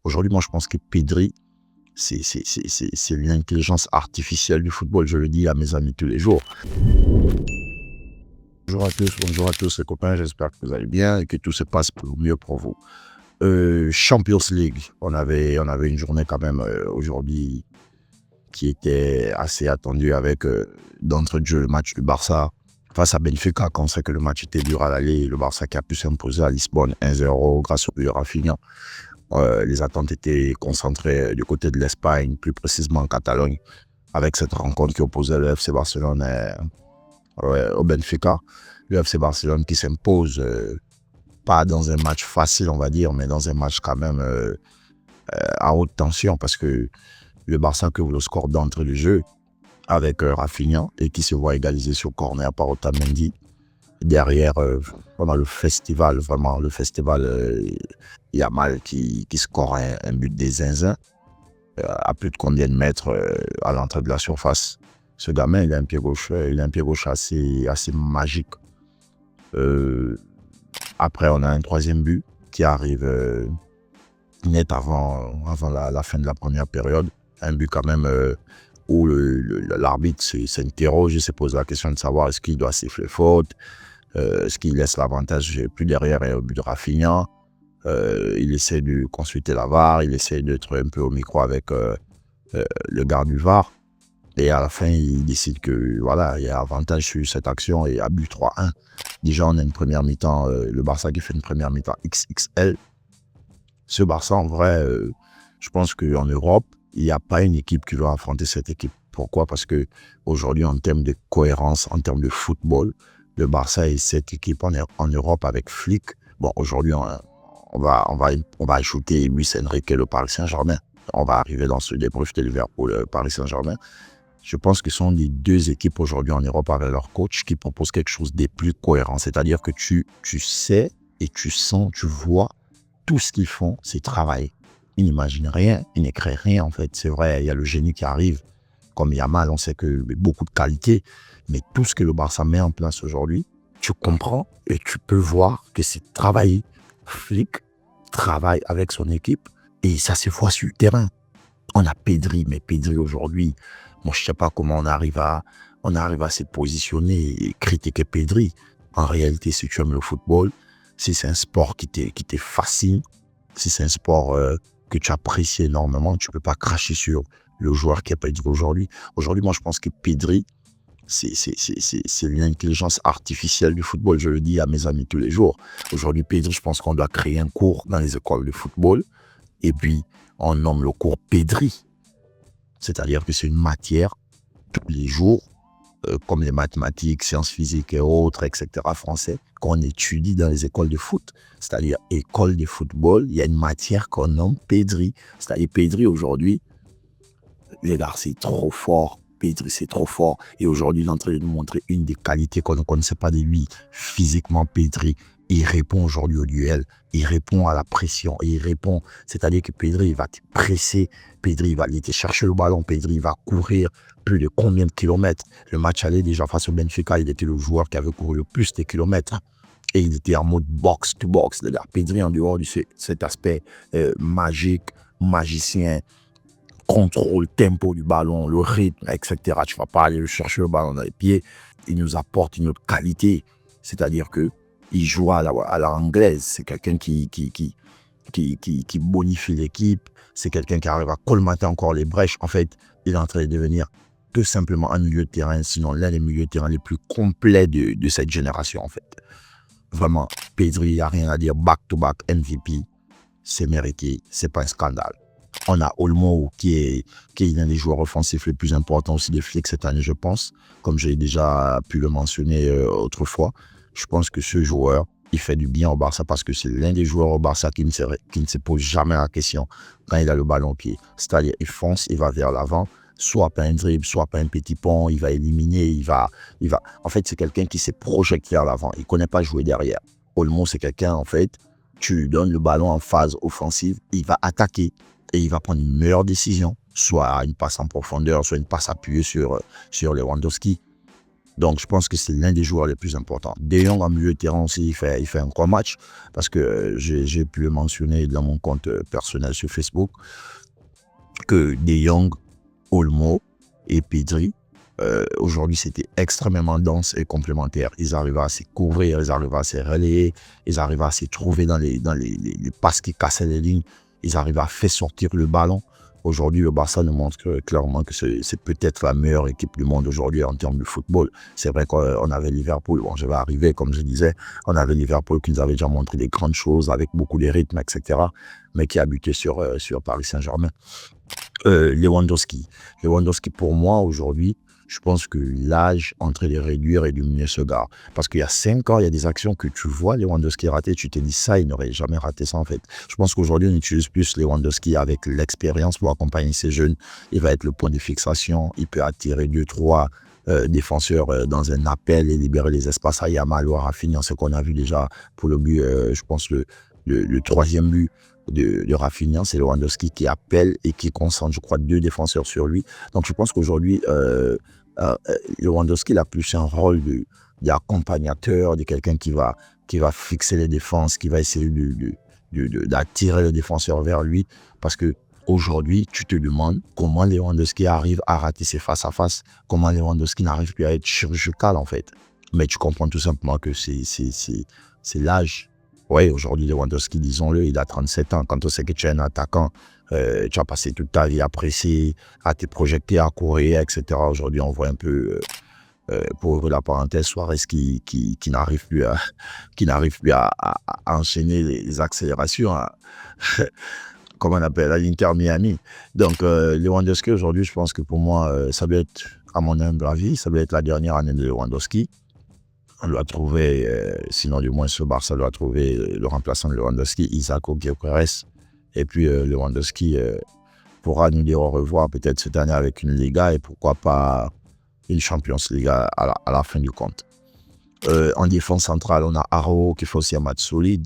Aujourd'hui, moi, je pense que Pedri, c'est l'intelligence artificielle du football. Je le dis à mes amis tous les jours. Bonjour à tous les copains. J'espère que vous allez bien et que tout se passe pour le mieux pour vous. Champions League, on avait une journée quand même aujourd'hui qui était assez attendue avec d'entrée de jeu le match du Barça face à Benfica. Quand on sait que le match était dur à l'aller, le Barça qui a pu s'imposer à Lisbonne 1-0 grâce au but de Rafinha. Les attentes étaient concentrées du côté de l'Espagne, plus précisément en Catalogne, avec cette rencontre qui opposait le FC Barcelone au Benfica. Le FC Barcelone qui s'impose pas dans un match facile, on va dire, mais dans un match quand même à haute tension, parce que le Barça que le score d'entrée de jeu avec Rafinha et qui se voit égaliser sur corner par Otamendi. Derrière, pendant le festival, Yamal qui score un but des zinzins à plus de combien de mètres à l'entrée de la surface. Ce gamin, il a un pied gauche assez magique. Après, on a un troisième but qui arrive net avant la fin de la première période. Un but quand même où l'arbitre s'interroge et se pose la question de savoir est-ce qu'il doit siffler faute, est-ce qu'il laisse l'avantage plus derrière et au but de Rafinha. Il essaie de consulter la VAR, il essaie d'être un peu au micro avec le garde du VAR. Et à la fin, il décide que voilà, il y a avantage sur cette action et à but 3-1. Déjà, on a une première mi-temps, le Barça qui fait une première mi-temps XXL. Ce Barça, en vrai, je pense qu'en Europe, il n'y a pas une équipe qui va affronter cette équipe. Pourquoi? Parce qu'aujourd'hui, en termes de cohérence, en termes de football, le Barça et cette équipe en Europe avec Flick. Bon, aujourd'hui, on va ajouter Luis Enrique et le Paris Saint-Germain. On va arriver dans ce débrief de Liverpool, Paris Saint-Germain. Je pense que ce sont les deux équipes aujourd'hui en Europe avec leur coach qui proposent quelque chose de plus cohérent. C'est-à-dire que tu sais et tu sens, tu vois, tout ce qu'ils font, c'est travailler. Ils n'imaginent rien, ils ne créent rien en fait. C'est vrai, il y a le génie qui arrive. Comme Yamal, on sait que beaucoup de qualité. Mais tout ce que le Barça met en place aujourd'hui, tu comprends et tu peux voir que c'est travailler. Flick travaille avec son équipe et ça se voit sur le terrain. On a Pedri, mais Pedri aujourd'hui, moi je ne sais pas comment on arrive à se positionner et critiquer Pedri. En réalité, si tu aimes le football, si c'est un sport qui te fascine, si c'est un sport que tu apprécies énormément, tu ne peux pas cracher sur le joueur qui est Pedri aujourd'hui. Aujourd'hui, moi je pense que Pedri, c'est l'intelligence artificielle du football. Je le dis à mes amis tous les jours. Aujourd'hui, Pedri, je pense qu'on doit créer un cours dans les écoles de football. Et puis, on nomme le cours Pedri. C'est-à-dire que c'est une matière, tous les jours, comme les mathématiques, sciences physiques et autres, etc., français, qu'on étudie dans les écoles de foot. C'est-à-dire, école de football, il y a une matière qu'on nomme Pedri. C'est-à-dire, Pedri, aujourd'hui, les gars, c'est trop fort. Pedri, c'est trop fort. Et aujourd'hui, il est en train de nous montrer une des qualités qu'on ne connaissait pas de lui. Physiquement, Pedri, il répond aujourd'hui au duel. Il répond à la pression. Il répond. C'est-à-dire que Pedri, il va te presser. Pedri, il va aller te chercher le ballon. Pedri, il va courir plus de combien de kilomètres. Le match allait déjà face au Benfica. Il était le joueur qui avait couru le plus de kilomètres. Et il était en mode box-to-box. Pedri, en dehors de cet aspect magique, magicien, contrôle, tempo du ballon, le rythme, etc. Tu ne vas pas aller chercher le ballon dans les pieds. Il nous apporte une autre qualité. C'est-à-dire qu'il joue à la anglaise. C'est quelqu'un qui bonifie l'équipe. C'est quelqu'un qui arrive à colmater encore les brèches. En fait, il est en train de devenir tout simplement un milieu de terrain, sinon l'un des milieux de terrain les plus complets de cette génération, en fait. Vraiment, Pedri, il n'y a rien à dire. Back-to-back MVP, c'est mérité. C'est pas un scandale. On a Olmo qui est l'un des joueurs offensifs les plus importants aussi de Flick cette année, je pense. Comme j'ai déjà pu le mentionner autrefois, je pense que ce joueur, il fait du bien au Barça parce que c'est l'un des joueurs au Barça qui ne se pose jamais la question quand il a le ballon au pied. C'est-à-dire, il fonce, il va vers l'avant, soit par un dribble, soit par un petit pont, il va éliminer, il va. En fait, c'est quelqu'un qui se projette vers l'avant. Il ne connaît pas jouer derrière. Olmo, c'est quelqu'un, en fait, tu lui donnes le ballon en phase offensive, il va attaquer. Et il va prendre une meilleure décision, soit une passe en profondeur, soit une passe appuyée sur Lewandowski. Donc, je pense que c'est l'un des joueurs les plus importants. De Jong en milieu de terrain aussi, il fait un gros match parce que j'ai pu le mentionner dans mon compte personnel sur Facebook que De Jong, Olmo et Pedri, aujourd'hui, c'était extrêmement dense et complémentaire. Ils arrivaient à se couvrir, ils arrivaient à se relayer, ils arrivaient à se trouver dans les passes qui cassaient les lignes, ils arrivaient à faire sortir le ballon. Aujourd'hui, le Barça nous montre clairement que c'est peut-être la meilleure équipe du monde aujourd'hui en termes de football. C'est vrai qu'on avait Liverpool, bon, je vais arriver, comme je disais, on avait Liverpool qui nous avait déjà montré des grandes choses avec beaucoup de rythme, etc., mais qui a buté sur Paris Saint-Germain. Lewandowski, pour moi, aujourd'hui, je pense que l'âge entre les réduire et diminuer ce gars. Parce qu'il y a 5 ans, il y a des actions que tu vois Lewandowski rater, tu te dis ça, il n'aurait jamais raté ça en fait. Je pense qu'aujourd'hui, on utilise plus Lewandowski avec l'expérience pour accompagner ces jeunes. Il va être le point de fixation, il peut attirer 2-3 défenseurs dans un appel et libérer les espaces à Yamal ou à Rafinha, ce qu'on a vu déjà pour le but, je pense le troisième but de Rafinha, c'est Lewandowski qui appelle et qui concentre, je crois, 2 défenseurs sur lui. Donc, je pense qu'aujourd'hui, Lewandowski il a plus un rôle d'accompagnateur, de quelqu'un qui va fixer les défenses, qui va essayer d'attirer le défenseur vers lui. Parce que aujourd'hui, tu te demandes comment Lewandowski arrive à rater ses face-à-face, comment Lewandowski n'arrive plus à être chirurgical, en fait. Mais tu comprends tout simplement que c'est l'âge. Oui, aujourd'hui, Lewandowski, disons-le, il a 37 ans. Quand on sait que tu es un attaquant, tu as passé toute ta vie à presser, à te projeter, à courir, etc. Aujourd'hui, on voit un peu, pour ouvrir la parenthèse, Suarez qui n'arrive plus à enchaîner les accélérations, comme on appelle à l'Inter Miami. Donc, Lewandowski, aujourd'hui, je pense que pour moi, ça doit être, à mon humble avis, ça doit être la dernière année de Lewandowski. On doit trouver, sinon du moins ce Barça doit trouver le remplaçant de Lewandowski, Isaac Gyökeres. Et puis Lewandowski pourra nous dire au revoir peut-être cette année avec une Liga et pourquoi pas une Champions League à la fin du compte. En défense centrale, on a Araujo qui fait aussi un match solide,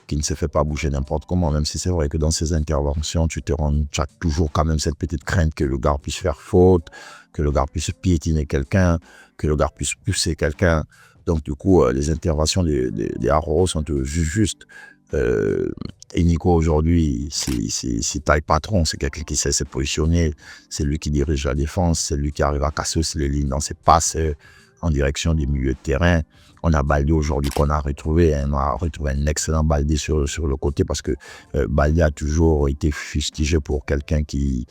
qui ne se fait pas bouger n'importe comment, même si c'est vrai que dans ses interventions, tu as toujours quand même cette petite crainte que le gars puisse faire faute, que le gars puisse piétiner quelqu'un, que le gars puisse pousser quelqu'un. Donc, du coup, les interventions des Araujo sont justes. Et Nico, aujourd'hui, c'est taille patron. C'est quelqu'un qui sait se positionner. C'est lui qui dirige la défense. C'est lui qui arrive à casser aussi les lignes dans ses passes en direction des milieux de terrain. On a Baldé aujourd'hui qu'on a retrouvé. On a retrouvé un excellent Baldé sur le côté parce que Baldé a toujours été fustigé pour quelqu'un qui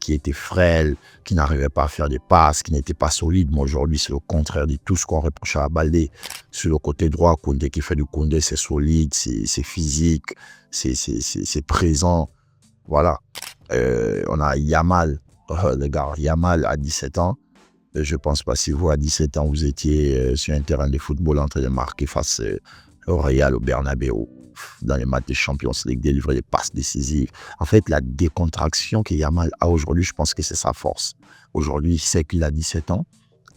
était frêle, qui n'arrivait pas à faire des passes, qui n'était pas solide. Moi, aujourd'hui, c'est le contraire de tout ce qu'on reproche à Baldé. Sur le côté droit, Koundé qui fait du Koundé, c'est solide, c'est physique, c'est présent. Voilà. On a Yamal, le gars, Yamal à 17 ans. Je ne pense pas si vous, à 17 ans, vous étiez sur un terrain de football en train de marquer face au Real, au Bernabéu, dans les matchs de Champions League, délivrer des passes décisives. En fait, la décontraction que Yamal a aujourd'hui, je pense que c'est sa force. Aujourd'hui, il sait qu'il a 17 ans,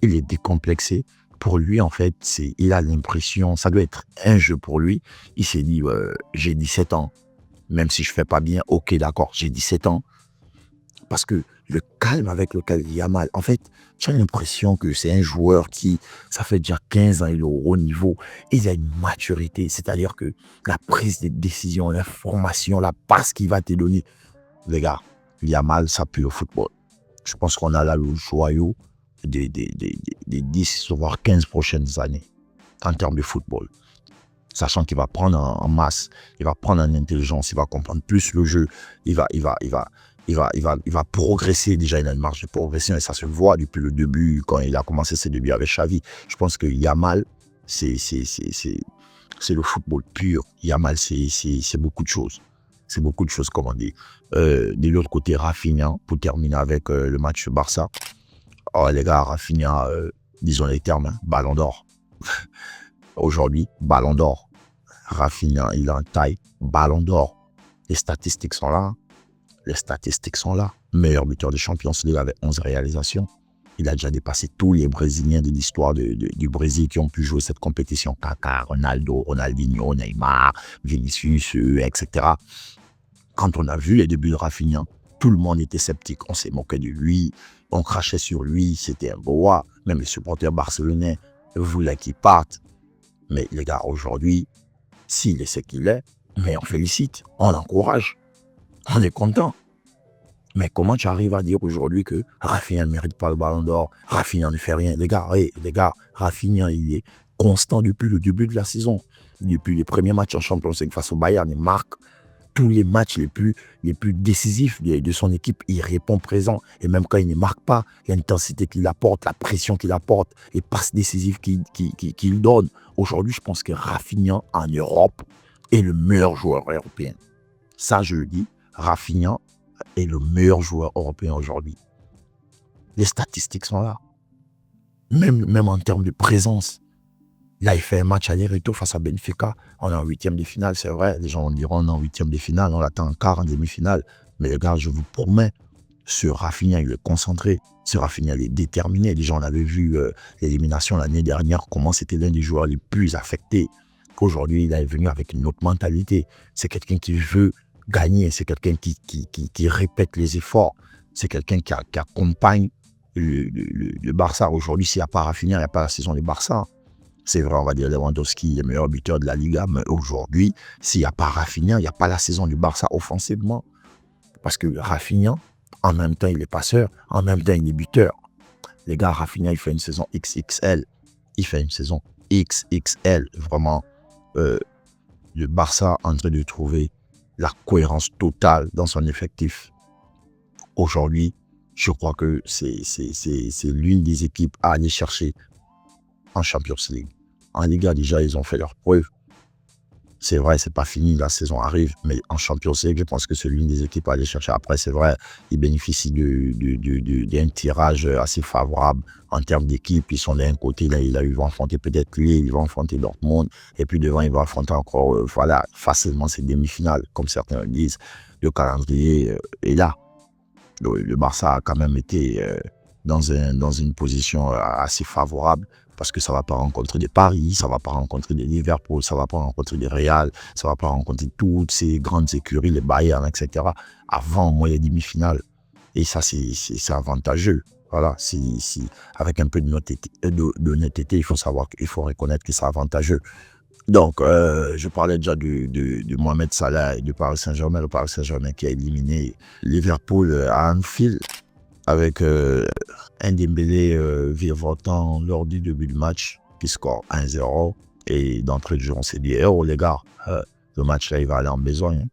il est décomplexé. Pour lui, en fait, il a l'impression, ça doit être un jeu pour lui. Il s'est dit, j'ai 17 ans, même si je ne fais pas bien, ok, d'accord, j'ai 17 ans. Parce que le calme avec lequel Yamal, en fait, j'ai l'impression que c'est un joueur qui, ça fait déjà 15 ans, il est au haut niveau. Il a une maturité, c'est-à-dire que la prise de décision, l'information, la passe qu'il va te donner. Les gars, Yamal, ça pue au football. Je pense qu'on a là le joyau des 10, voire 15 prochaines années en termes de football. Sachant qu'il va prendre en masse, il va prendre en intelligence, il va comprendre plus le jeu, il va progresser. Déjà, il a une marge de progression et ça se voit depuis le début, quand il a commencé ses débuts avec Xavi. Je pense que Yamal, c'est le football pur. Yamal, c'est beaucoup de choses. C'est beaucoup de choses, comme on dit. De l'autre côté, Rafinha, pour terminer avec le match Barça. Oh, les gars, Rafinha, disons les termes, ballon d'or. Aujourd'hui, ballon d'or. Rafinha, il a une taille, ballon d'or. Les statistiques sont là. Meilleur buteur de Champions League avec 11 réalisations. Il a déjà dépassé tous les Brésiliens de l'histoire du Brésil qui ont pu jouer cette compétition. Kaká, Ronaldo, Ronaldinho, Neymar, Vinicius, etc. Quand on a vu les débuts de Rafinha, Tout le monde était sceptique. On s'est moqué de lui. On crachait sur lui. C'était un boa. Même les supporters barcelonais voulaient qu'il parte. Mais les gars, aujourd'hui, s'il est ce qu'il est, mais on félicite, on l'encourage, on est content. Mais comment tu arrives à dire aujourd'hui que Rafinha ne mérite pas le ballon d'or, Rafinha ne fait rien? Les gars, Rafinha, il est constant depuis le début de la saison. Depuis les premiers matchs en Champions League face au Bayern, il marque tous les matchs les plus décisifs de son équipe. Il répond présent. Et même quand il ne marque pas, l'intensité qu'il apporte, la pression qu'il apporte, les passes décisives qu'il donne. Aujourd'hui, je pense que Rafinha en Europe est le meilleur joueur européen. Ça, je le dis, Rafinha est le meilleur joueur européen aujourd'hui. Les statistiques sont là. Même en termes de présence. Là, il fait un match aller-retour face à Benfica. On est en 8e de finale, c'est vrai. Les gens diront on est en 8e de finale, on l'attend en quart, en demi-finale. Mais les gars, je vous promets, ce Rafinha, il est concentré. Ce Rafinha, il est déterminé. Les gens l'avaient vu l'élimination l'année dernière, comment c'était l'un des joueurs les plus affectés. Aujourd'hui, il est venu avec une autre mentalité. C'est quelqu'un qui veut gagner. C'est quelqu'un qui répète les efforts. C'est quelqu'un qui accompagne le Barça. Aujourd'hui, s'il n'y a pas Rafinha, il n'y a pas la saison du Barça. C'est vrai, on va dire Lewandowski, le meilleur buteur de la Liga, mais aujourd'hui, s'il n'y a pas Rafinha, il n'y a pas la saison du Barça offensivement. Parce que Rafinha, en même temps, il est passeur, en même temps, il est buteur. Les gars, Rafinha, il fait une saison XXL. Il fait une saison XXL. Vraiment, le Barça en train de trouver la cohérence totale dans son effectif. Aujourd'hui, je crois que c'est l'une des équipes à aller chercher en Champions League. En Liga, déjà, ils ont fait leur preuve. C'est vrai, c'est pas fini, la saison arrive, mais en Champions League, je pense que c'est l'une des équipes à aller chercher. Après, c'est vrai, ils bénéficient d'un tirage assez favorable en termes d'équipe. Ils sont d'un côté, là, ils vont affronter peut-être Lille, ils vont affronter Dortmund, et puis devant, ils vont affronter encore, facilement ces demi-finales, comme certains le disent. Le calendrier est là. Le Barça a quand même été dans une position assez favorable, parce que ça ne va pas rencontrer des Paris, ça ne va pas rencontrer des Liverpool, ça ne va pas rencontrer des Real, ça ne va pas rencontrer toutes ces grandes écuries, les Bayern, etc. avant au moins les demi-finales. Et ça, c'est avantageux. Voilà, avec un peu d'honnêteté, il faut reconnaître que c'est avantageux. Donc, je parlais déjà de Mohamed Salah et du Paris Saint-Germain. Le Paris Saint-Germain qui a éliminé Liverpool à Anfield avec un Dembélé virevoltant lors du début du match qui score 1-0. Et d'entrée de jeu, on s'est dit, oh les gars, le match là, il va aller en besogne.